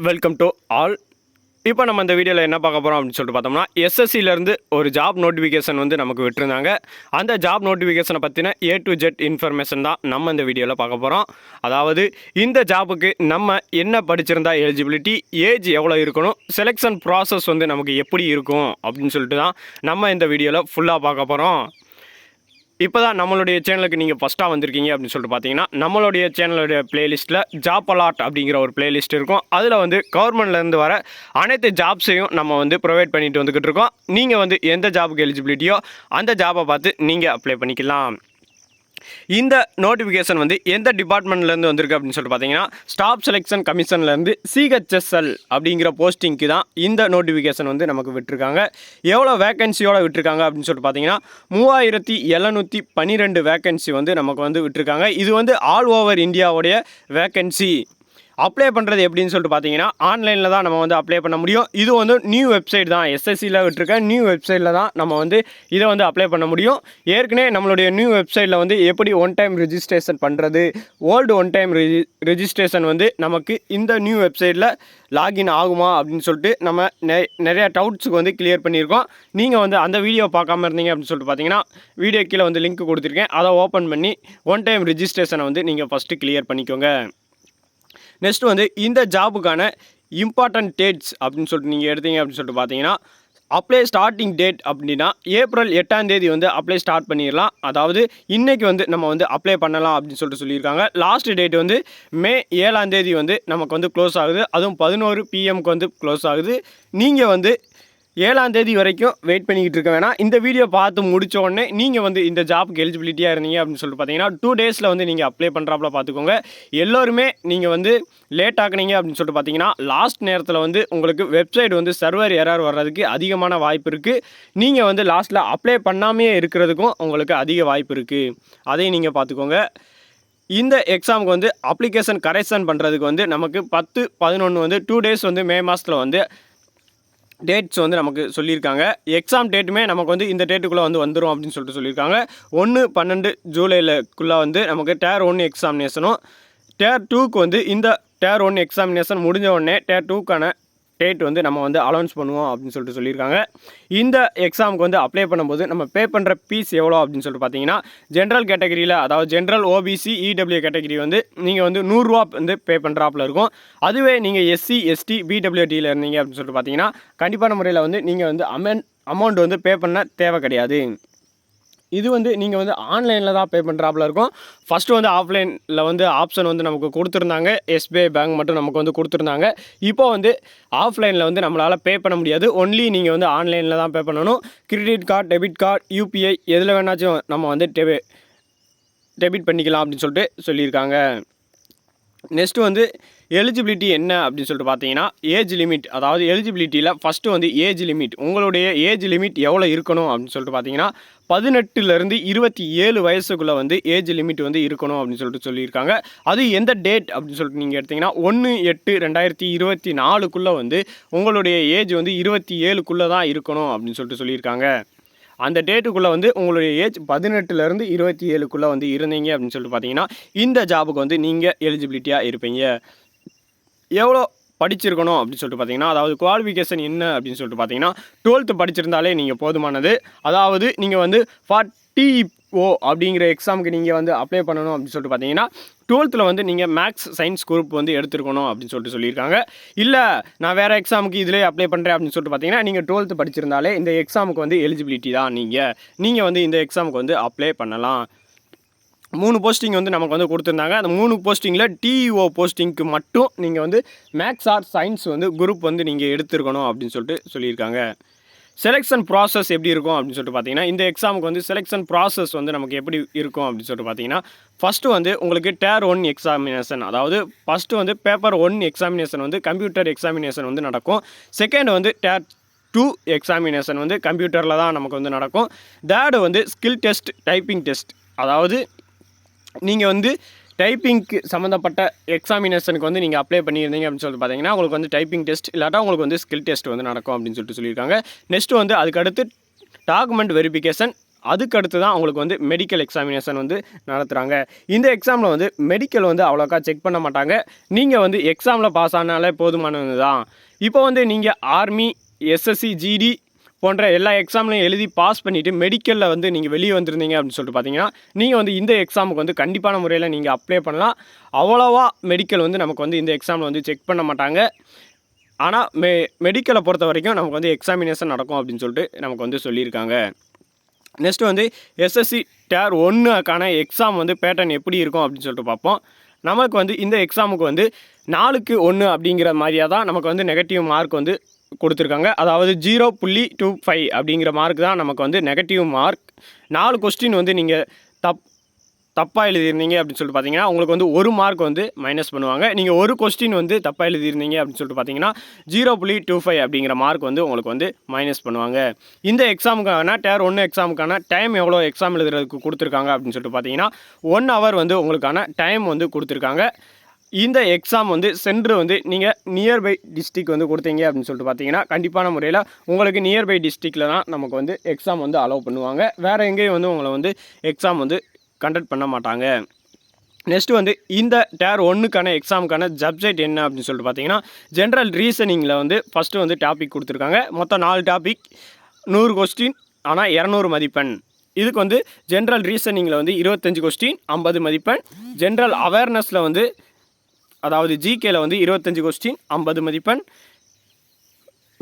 Welcome to all. இப்போ நம்ம இந்த வீடியோவில் என்ன பார்க்க போகிறோம் அப்படின்னு சொல்லிட்டு பார்த்தோம்னா, எஸ்எஸ்சிலேருந்து ஒரு ஜாப் நோட்டிஃபிகேஷன் வந்து நமக்கு விட்டுருந்தாங்க. அந்த ஜாப் நோட்டிஃபிகேஷனை பற்றின ஏ டு ஜெட் இன்ஃபர்மேஷன் தான் நம்ம இந்த வீடியோவில் பார்க்க போகிறோம். அதாவது இந்த ஜாபுக்கு நம்ம என்ன படிச்சிருந்தா எலிஜிபிலிட்டி, ஏஜ் எவ்வளோ இருக்கணும், செலெக்ஷன் ப்ராசஸ் வந்து நமக்கு எப்படி இருக்கும் அப்படின்னு சொல்லிட்டு தான் நம்ம இந்த வீடியோவில் ஃபுல்லாக பார்க்க போகிறோம். இப்போ தான் நம்மளுடைய சேனலுக்கு நீங்கள் ஃபஸ்ட்டாக வந்திருக்கீங்க அப்படின்னு சொல்லிட்டு பார்த்தீங்கன்னா, நம்மளுடைய சேனலுடைய பிளேலிஸ்ட்டில் ஜாப் அலாட் அப்படிங்கிற ஒரு பிளேலிஸ்ட் இருக்கும். அதில் வந்து கவர்மெண்ட்லேருந்து வர அனைத்து ஜாப்ஸையும் நம்ம வந்து ப்ரொவைட் பண்ணிட்டு வந்துக்கிட்டு இருக்கோம். நீங்கள் வந்து எந்த ஜாபுக்கு எலிஜிபிலிட்டியோ அந்த ஜாபை பார்த்து நீங்கள் அப்ளை பண்ணிக்கலாம். இந்த நோட்டிஃபிகேஷன் வந்து எந்த டிபார்ட்மெண்ட்லேருந்து வந்திருக்கு அப்படின்னு சொல்லிட்டு பார்த்தீங்கன்னா, ஸ்டாஃப் செலெக்ஷன் கமிஷன்லேருந்து சிஹெச்எஸ்எல் அப்படிங்கிற போஸ்டிங்க்கு தான் இந்த நோட்டிஃபிகேஷன் வந்து நமக்கு விட்டுருக்காங்க. எவ்வளோ வேக்கன்சியோடு விட்டுருக்காங்க அப்படின்னு சொல்லிட்டு பார்த்தீங்கன்னா, 3712 வேக்கன்சி வந்து நமக்கு வந்து விட்டுருக்காங்க. இது வந்து ஆல் ஓவர் இந்தியாவுடைய வேக்கன்சி. அப்ளை பண்ணுறது எப்படின்னு சொல்லிட்டு பார்த்தீங்கன்னா, ஆன்லைனில் தான் நம்ம வந்து அப்ளை பண்ண முடியும். இது வந்து நியூ வெப்சைட் தான், எஸ்எஸ்சியில் விட்டுருக்க நியூ வெப்சைட்டில் தான் நம்ம வந்து இதை வந்து அப்ளை பண்ண முடியும். ஏற்கனவே நம்மளுடைய நியூ வெப்சைட்டில் வந்து எப்படி ஒன் டைம் ரெஜிஸ்ட்ரேஷன் பண்ணுறது, ஓல்டு ஒன் டைம் ரெஜிஸ்ட்ரேஷன் வந்து நமக்கு இந்த நியூ வெப்சைட்டில் லாகின் ஆகுமா அப்படின்னு சொல்லிட்டு நம்ம நிறையா டவுட்ஸுக்கு வந்து கிளியர் பண்ணியிருக்கோம். நீங்கள் வந்து அந்த வீடியோ பார்க்காம இருந்தீங்க அப்படின்னு சொல்லிட்டு பார்த்தீங்கன்னா, வீடியோ கீழே வந்து லிங்க் கொடுத்துருக்கேன். அதை ஓப்பன் பண்ணி ஒன் டைம் ரெஜிஸ்ட்ரேஷனை வந்து நீங்கள் ஃபஸ்ட்டு கிளியர் பண்ணிக்கோங்க. நெக்ஸ்ட் வந்து இந்த ஜாபுக்கான இம்பார்ட்டன்ட் டேட்ஸ் அப்படின்னு சொல்லிட்டு நீங்கள் எடுத்தீங்க அப்படின்னு சொல்லிட்டு பார்த்தீங்கன்னா, அப்ளை ஸ்டார்டிங் டேட் அப்படின்னா ஏப்ரல் 8 வந்து அப்ளை ஸ்டார்ட் பண்ணிடலாம். அதாவது இன்றைக்கி வந்து நம்ம வந்து அப்ளை பண்ணலாம் அப்படின்னு சொல்லிட்டு சொல்லியிருக்காங்க. லாஸ்ட் டேட் வந்து மே 7 வந்து நமக்கு வந்து க்ளோஸ் ஆகுது. அதுவும் 11 PM வந்து க்ளோஸ் ஆகுது. நீங்கள் வந்து 7 வரைக்கும் வெயிட் பண்ணிக்கிட்டு இருக்க வேணாம். இந்த வீடியோ பார்த்து முடித்த உடனே நீங்கள் வந்து இந்த ஜாப்புக்கு எலிஜிபிலிட்டியாக இருந்தீங்க அப்படின்னு சொல்லிட்டு பார்த்தீங்கன்னா, 2 டேஸில் வந்து நீங்கள் அப்ளை பண்ணுறாப்புல பார்த்துக்கோங்க. எல்லோருமே நீங்கள் வந்து லேட் ஆக்குனீங்க அப்படின்னு சொல்லிட்டு பார்த்தீங்கன்னா, லாஸ்ட் நேரத்தில் வந்து உங்களுக்கு வெப்சைட் வந்து சர்வர் எரர் வர்றதுக்கு அதிகமான வாய்ப்பு இருக்குது. நீங்கள் வந்து லாஸ்ட்டில் அப்ளை பண்ணாமையே இருக்கிறதுக்கும் உங்களுக்கு அதிக வாய்ப்பு இருக்குது. அதையும் நீங்கள் பார்த்துக்கோங்க. இந்த எக்ஸாமுக்கு வந்து அப்ளிகேஷன் கரெக்ஷன் பண்ணுறதுக்கு வந்து நமக்கு 10, 11 வந்து 2 டேஸ் வந்து மே மாதத்தில் வந்து டேட்ஸ் வந்து நமக்கு சொல்லியிருக்காங்க. எக்ஸாம் டேட்டுமே நமக்கு வந்து இந்த டேட்டுக்குள்ளே வந்து வந்துடும் அப்படின்னு சொல்லிட்டு சொல்லியிருக்காங்க. 1-12 ஜூலைக்குள்ளே வந்து நமக்கு Tier 1 எக்ஸாமினேஷனும், Tier 2க்கு வந்து இந்த Tier 1 எக்ஸாமினேஷன் முடிஞ்ச உடனே Tier 2க்கான டேட் வந்து நம்ம வந்து அலௌன்ஸ் பண்ணுவோம் அப்படின்னு சொல்லிட்டு சொல்லியிருக்காங்க. இந்த எக்ஸாமுக்கு வந்து அப்ளை பண்ணும்போது நம்ம பே பண்ணுற ஃபீஸ் எவ்வளோ அப்படின்னு சொல்லிட்டு பார்த்தீங்கன்னா, ஜென்ரல் கேட்டகரியில், அதாவது ஜென்ரல் ஓபிசி இடபிள்யூ கேட்டகரி வந்து நீங்கள் வந்து 100 ரூபா வந்து பே பண்ணுறாப்புல இருக்கும். அதுவே நீங்கள் எஸ்சி எஸ்டி பிடபிள்யூடியில் இருந்தீங்க அப்படின்னு சொல்லிட்டு பார்த்தீங்கன்னா, கண்டிப்பான முறையில் வந்து நீங்கள் வந்து அமௌண்ட் வந்து பே பண்ண தேவை கிடையாது. இது வந்து நீங்கள் வந்து ஆன்லைனில் தான் பே பண்ணுறாப்புல இருக்கும். ஃபஸ்ட்டு வந்து ஆஃப்லைனில் வந்து ஆப்ஷன் வந்து நமக்கு கொடுத்துருந்தாங்க. எஸ்பிஐ பேங்க் மட்டும் நமக்கு வந்து கொடுத்துருந்தாங்க. இப்போ வந்து ஆஃப்லைனில் வந்து நம்மளால் பே பண்ண முடியாது. ஒன்லி நீங்கள் வந்து ஆன்லைனில் தான் பே பண்ணணும். Credit card, debit card, UPI எதில் வேணாச்சும் நம்ம வந்து டெபிட் பண்ணிக்கலாம் அப்படின்னு சொல்லிட்டு சொல்லியிருக்காங்க. நெக்ஸ்ட்டு வந்து எலிஜிபிலிட்டி என்ன அப்படின்னு சொல்லிட்டு பார்த்தீங்கன்னா, ஏஜ் லிமிட். அதாவது எலிஜிபிலிட்டியில் ஃபஸ்ட்டு வந்து ஏஜ் லிமிட். உங்களுடைய ஏஜ் லிமிட் எவ்வளோ இருக்கணும் அப்படின்னு சொல்லிட்டு பார்த்தீங்கன்னா, 18லேருந்து 27 வயசுக்குள்ளே வந்து ஏஜ் லிமிட் வந்து இருக்கணும் அப்படின்னு சொல்லிட்டு சொல்லியிருக்காங்க. அது எந்த டேட் அப்படின்னு சொல்லிட்டு நீங்கள் எடுத்திங்கன்னா, 1/8/2024க்குள்ளே வந்து உங்களுடைய ஏஜ் வந்து 27க்குள்ளே தான் இருக்கணும் அப்படின்னு சொல்லிட்டு சொல்லியிருக்காங்க. அந்த டேட்டுக்குள்ளே வந்து உங்களுடைய ஏஜ் 18லேருந்து 27க்குள்ளே வந்து இருந்தீங்க அப்படின்னு சொல்லிட்டு பார்த்தீங்கன்னா, இந்த ஜாபுக்கு வந்து நீங்கள் எலிஜிபிலிட்டியாக இருப்பீங்க. எவ்வளோ படிச்சிருக்கணும் அப்படின்னு சொல்லிட்டு பார்த்தீங்கன்னா, அதாவது குவாலிஃபிகேஷன் என்ன அப்படின்னு சொல்லிட்டு பார்த்தீங்கன்னா, 12th படிச்சிருந்தாலே நீங்கள் போதுமானது. அதாவது நீங்கள் வந்து டிஓ அப்படிங்கிற எக்ஸாமுக்கு நீங்கள் வந்து அப்ளை பண்ணணும் அப்படின்னு சொல்லிட்டு பார்த்தீங்கன்னா, 12th வந்து நீங்கள் மேக்ஸ் சயின்ஸ் குரூப் வந்து எடுத்துருக்கணும் அப்படின்னு சொல்லிட்டு சொல்லியிருக்காங்க. இல்லை நான் வேறு எக்ஸாமுக்கு இதிலே அப்ளை பண்ணுறேன் அப்படின்னு சொல்லிட்டு பார்த்தீங்கன்னா, நீங்கள் 12th படிச்சிருந்தாலே இந்த எக்ஸாமுக்கு வந்து எலிஜிபிலிட்டி தான். நீங்கள் வந்து இந்த எக்ஸாமுக்கு வந்து அப்ளை பண்ணலாம். 3 போஸ்டிங் வந்து நமக்கு வந்து கொடுத்துருந்தாங்க. அந்த 3 போஸ்டிங்கில் டிஇஓ போஸ்டிங்க்கு மட்டும் நீங்கள் வந்து மேக்ஸ் ஆர் சயின்ஸ் வந்து குரூப் வந்து நீங்கள் எடுத்துருக்கணும் அப்படின்னு சொல்லிட்டு சொல்லியிருக்காங்க. செலெக்ஷன் ப்ராசஸ் எப்படி இருக்கும் அப்படின்னு சொல்லிட்டு பார்த்தீங்கன்னா, இந்த எக்ஸாமுக்கு வந்து செலெக்ஷன் ப்ராசஸ் வந்து நமக்கு எப்படி இருக்கும் அப்படின்னு சொல்லிட்டு பார்த்தீங்கன்னா, ஃபஸ்ட்டு வந்து உங்களுக்கு Tier 1 எக்ஸாமினேஷன், அதாவது ஃபஸ்ட்டு வந்து பேப்பர் 1 எக்ஸாமினேஷன் வந்து கம்ப்யூட்டர் எக்ஸாமினேஷன் வந்து நடக்கும். செகண்ட் வந்து Tier 2 எக்ஸாமினேஷன் வந்து கம்ப்யூட்டரில் தான் நமக்கு வந்து நடக்கும். தேர்டு வந்து ஸ்கில் டெஸ்ட், டைப்பிங் டெஸ்ட். அதாவது நீங்கள் வந்து டைப்பிங்க்கு சம்மந்தப்பட்ட எக்ஸாமினேஷனுக்கு வந்து நீங்கள் அப்ளை பண்ணியிருந்தீங்க அப்படின்னு சொல்லிட்டு பார்த்தீங்கன்னா, உங்களுக்கு வந்து டைப்பிங் டெஸ்ட் இல்லாட்டா உங்களுக்கு வந்து ஸ்கில் டெஸ்ட் வந்து நடக்கும் அப்படின்னு சொல்லிட்டு சொல்லியிருக்காங்க. நெக்ஸ்ட்டு வந்து அதுக்கடுத்து டாக்குமெண்ட் வெரிஃபிகேஷன், அதுக்கு அடுத்து தான் உங்களுக்கு வந்து மெடிக்கல் எக்ஸாமினேஷன் வந்து நடத்துகிறாங்க. இந்த எக்ஸாமில் வந்து மெடிக்கல் வந்து அவ்வளோக்கா செக் பண்ண மாட்டாங்க. நீங்கள் வந்து எக்ஸாமில் பாஸ் ஆனாலே போதுமானது தான். இப்போ வந்து நீங்கள் ஆர்மி, எஸ்எஸ்சி, ஜிடி போன்ற எல்லா எக்ஸாம்லையும் எழுதி பாஸ் பண்ணிவிட்டு மெடிக்கலில் வந்து நீங்கள் வெளியே வந்திருந்தீங்க அப்படின்னு சொல்லிட்டு பார்த்தீங்கன்னா, நீங்கள் வந்து இந்த எக்ஸாமுக்கு வந்து கண்டிப்பான முறையில் நீங்கள் அப்ளை பண்ணலாம். அவ்வளோவா மெடிக்கல் வந்து நமக்கு வந்து இந்த எக்ஸாமில் வந்து செக் பண்ண மாட்டாங்க. ஆனால் மெடிக்கலை பொறுத்த வரைக்கும் நமக்கு வந்து எக்ஸாமினேஷன் நடக்கும் அப்படின்னு சொல்லிட்டு நமக்கு வந்து சொல்லியிருக்காங்க. நெக்ஸ்ட்டு வந்து எஸ்எஸ்சி டேர் 1க்கான எக்ஸாம் வந்து பேட்டர்ன் எப்படி இருக்கும் அப்படின்னு சொல்லிட்டு பார்ப்போம். நமக்கு வந்து இந்த எக்ஸாமுக்கு வந்து 4க்கு 1 அப்படிங்கிற மாதிரியாக தான் நமக்கு வந்து நெகட்டிவ் மார்க் வந்து கொடுத்துருக்காங்க. அதாவது 0.25 அப்படிங்கிற மார்க் தான் நமக்கு வந்து நெகட்டிவ் மார்க். 4 கொஸ்டின் வந்து நீங்கள் தப்பாக எழுதியிருந்தீங்க அப்படின்னு சொல்லிட்டு பார்த்தீங்கன்னா உங்களுக்கு வந்து 1 மார்க் வந்து மைனஸ் பண்ணுவாங்க. நீங்கள் ஒரு கொஸ்டின் வந்து தப்பாக எழுதியிருந்தீங்க அப்படின்னு சொல்லிட்டு பார்த்தீங்கன்னா 0.25 அப்படிங்கிற மார்க் வந்து உங்களுக்கு வந்து மைனஸ் பண்ணுவாங்க. இந்த எக்ஸாமுக்கான டேர் 1 எக்ஸாமுக்கான டைம் எவ்வளோ எக்ஸாம் எழுதுறதுக்கு கொடுத்துருக்காங்க அப்படின்னு சொல்லிட்டு பார்த்தீங்கன்னா 1 ஹவர் வந்து உங்களுக்கான டைம் வந்து கொடுத்துருக்காங்க. இந்த எக்ஸாம் வந்து சென்டர் வந்து நீங்கள் நியர்பை டிஸ்ட்ரிக் வந்து கொடுத்தீங்க அப்படின்னு சொல்லிட்டு பார்த்தீங்கன்னா கண்டிப்பான முறையில் உங்களுக்கு நியர்பை டிஸ்ட்ரிக்டில் தான் நமக்கு வந்து எக்ஸாம் வந்து அலோவ் பண்ணுவாங்க. வேறு எங்கேயும் வந்து உங்களை வந்து எக்ஸாம் வந்து கண்டக்ட் பண்ண மாட்டாங்க. நெக்ஸ்ட்டு வந்து இந்த டேர் 1க்கான எக்ஸாமுக்கான சப்ஜெக்ட் என்ன அப்படின்னு சொல்லிட்டு பார்த்தீங்கன்னா ஜென்ரல் ரீசனிங்கில் வந்து ஃபஸ்ட்டு வந்து டாபிக் கொடுத்துருக்காங்க. மொத்தம் 4 டாபிக், 100 கொஸ்டின், ஆனால் 200 மதிப்பெண். இதுக்கு வந்து ஜென்ரல் ரீசனிங்கில் வந்து 25 கொஸ்டின் 50 மதிப்பெண். ஜென்ரல் அவேர்னஸில் வந்து அதாவது ஜிகேல வந்து 25 கொஸ்டின் 50 மதிப்பெண்.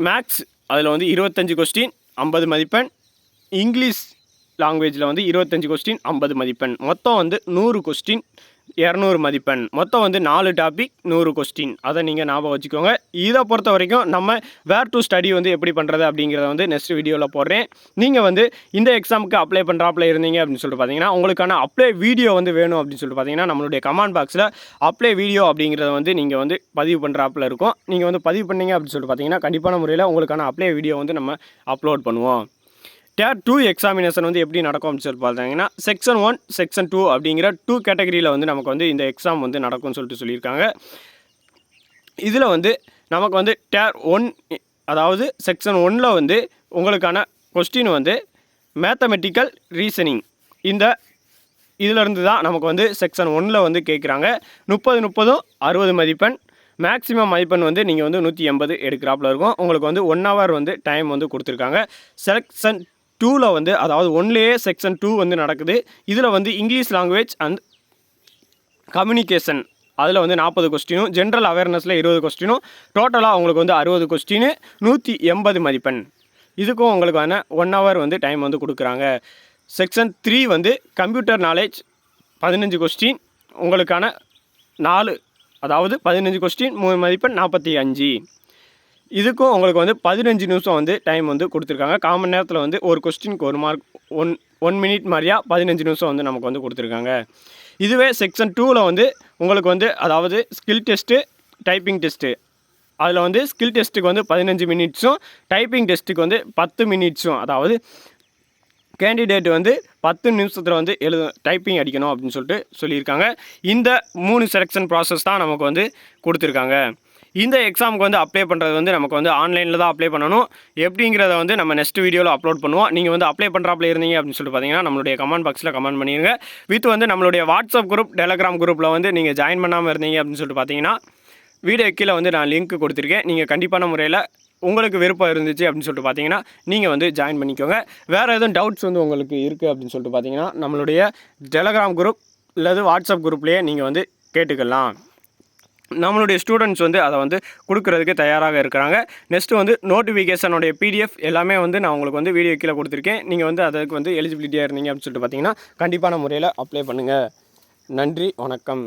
மேக்ஸ் அதில் வந்து 25 கொஸ்டின் 50 மதிப்பெண். இங்கிலீஷ் லாங்குவேஜில் வந்து 25 கொஸ்டின் 50 மதிப்பெண். மொத்தம் வந்து 100 கொஸ்டின் 200 மதிப்பெண். மொத்தம் வந்து 4 டாபிக் 100 கொஸ்டின். அதை நீங்கள் ஞாபகம் வச்சுக்கோங்க. இதை பொறுத்த வரைக்கும் நம்ம வேர் டு ஸ்டடி வந்து எப்படி பண்ணுறது அப்படிங்கிறத வந்து நெக்ஸ்ட் வீடியோவில் போடுறேன். நீங்கள் வந்து இந்த எக்ஸாமுக்கு அப்ளை பண்ணுறாப்புல இருந்தீங்க அப்படின்னு சொல்லிட்டு பார்த்தீங்கன்னா உங்களுக்கான அப்ளை வீடியோ வந்து வேணும் அப்படின்னு சொல்லிட்டு பார்த்தீங்கன்னா நம்மளுடைய கமெண்ட் பாக்ஸில் அப்ளை வீடியோ அப்படிங்கிறத வந்து நீங்கள் வந்து பதிவு பண்ணுறாப்புல இருக்கும். நீங்கள் வந்து பதிவு பண்ணீங்க அப்படின்னு சொல்லிட்டு பார்த்தீங்கன்னா கண்டிப்பான முறையில் உங்களுக்கான அப்ளை வீடியோ வந்து நம்ம அப்லோட் பண்ணுவோம். டேர் 2 எக்ஸாமினேஷன் வந்து எப்படி நடக்கும் அப்படின்னு சொல்லி பார்த்தீங்கன்னா செக்ஷன் 1, செக்ஷன் 2 அப்படிங்கிற 2 கேட்டகரியில் வந்து நமக்கு வந்து இந்த எக்ஸாம் வந்து நடக்கும்னு சொல்லிட்டு சொல்லியிருக்காங்க. இதில் வந்து நமக்கு வந்து டேர் 1 அதாவது செக்ஷன் 1ல் வந்து உங்களுக்கான கொஸ்டின் வந்து மேத்தமெட்டிக்கல் ரீசனிங் இந்த இதிலேருந்து தான் நமக்கு வந்து செக்ஷன் 1ல் வந்து கேட்குறாங்க. 30 60 மதிப்பெண். மேக்ஸிமம் மதிப்பெண் வந்து நீங்கள் வந்து 180 எடுக்கிறாப்புல இருக்கும். உங்களுக்கு வந்து 1 ஹவர் வந்து டைம் வந்து கொடுத்துருக்காங்க. செக்ஷன் 2ல் வந்து அதாவது 1லேயே செக்ஷன் 2 வந்து நடக்குது. இதில் வந்து இங்கிலீஷ் லாங்குவேஜ் அண்ட் கம்யூனிகேஷன் அதில் வந்து 40 கொஸ்டினும், ஜென்ரல் அவேர்னஸில் 20 கொஸ்டினும், டோட்டலாக உங்களுக்கு வந்து 60 கொஸ்டினு 180 மதிப்பெண். இதுக்கும் உங்களுக்கான 1 ஹவர் வந்து டைம் வந்து கொடுக்குறாங்க. செக்ஷன் 3 வந்து கம்ப்யூட்டர் நாலேஜ் 15 கொஸ்டின் உங்களுக்கான 4 அதாவது 15 கொஸ்டின் 3 மதிப்பெண் 45. இதுக்கும் உங்களுக்கு வந்து 15 நிமிஷம் வந்து டைம் வந்து கொடுத்துருக்காங்க. காமன் நேரத்தில் வந்து ஒரு கொஸ்டினுக்கு 1 மார்க் 1 மினிட் மாதிரியா 15 நிமிஷம் வந்து நமக்கு வந்து கொடுத்துருக்காங்க. இதுவே செக்ஷன் 2ல் வந்து உங்களுக்கு வந்து அதாவது ஸ்கில் டெஸ்ட்டு, டைப்பிங் டெஸ்ட்டு அதில் வந்து ஸ்கில் டெஸ்ட்டுக்கு வந்து 15 மினிட்ஸும், டைப்பிங் டெஸ்ட்டுக்கு வந்து 10 மினிட்ஸும், அதாவது கேண்டிடேட் வந்து 10 நிமிஷத்தில் வந்து டைப்பிங் அடிக்கணும் அப்படின்னு சொல்லிட்டு சொல்லியிருக்காங்க. இந்த 3 செலெக்ஷன் ப்ராசஸ் தான் நமக்கு வந்து கொடுத்துருக்காங்க. இந்த எக்ஸாமுக்கு வந்து அப்ளை பண்ணுறது வந்து நமக்கு வந்து ஆன்லைனில் தான் அப்ளை பண்ணணும். எப்படிங்கிறத வந்து நம்ம நெக்ஸ்ட் வீடியோவில் அப்லோட் பண்ணுவோம். நீங்கள் வந்து அப்ளை பண்ணுறாப்புல இருந்தீங்க அப்படின்னு சொல்லிட்டு பார்த்தீங்கன்னா நம்மளுடைய கமெண்ட் பாக்ஸில் கமெண்ட் பண்ணிடுங்க. வித் வந்து நம்மளுடைய வாட்ஸ்அப் குரூப், டெலகிராம் குரூப்பில் வந்து நீங்கள் ஜாயின் பண்ணாமல் இருந்தீங்க அப்படின்னு சொல்லிட்டு பார்த்தீங்கன்னா வீடியோ கீழே வந்து நான் லிங்க் கொடுத்துருக்கேன். நீங்கள் கண்டிப்பான முறையில் உங்களுக்கு விருப்பம் இருந்துச்சு அப்படின்னு சொல்லிட்டு பார்த்தீங்கன்னா நீங்கள் வந்து ஜாயின் பண்ணிக்கோங்க. வேறு எதுவும் டவுட்ஸ் வந்து உங்களுக்கு இருக்குது அப்படின்னு சொல்லிட்டு பார்த்தீங்கன்னா நம்மளுடைய டெலகிராம் குரூப் அல்லது வாட்ஸ்அப் குரூப்லேயே நீங்கள் வந்து கேட்டுக்கலாம். நம்மளுடைய ஸ்டூடெண்ட்ஸ் வந்து அதை வந்து கொடுக்குறதுக்கு தயாராக இருக்கிறாங்க. நெக்ஸ்ட்டு வந்து நோட்டிஃபிகேஷனுடைய PDF எல்லாமே வந்து நான் உங்களுக்கு வந்து வீடியோ கீழே கொடுத்துருக்கேன். நீங்கள் வந்து அதுக்கு வந்து எலிஜிபிலிட்டியாக இருந்தீங்க அப்படின்னு சொல்லிட்டு பார்த்தீங்கன்னா கண்டிப்பான முறையில் அப்ளை பண்ணுங்கள். நன்றி, வணக்கம்.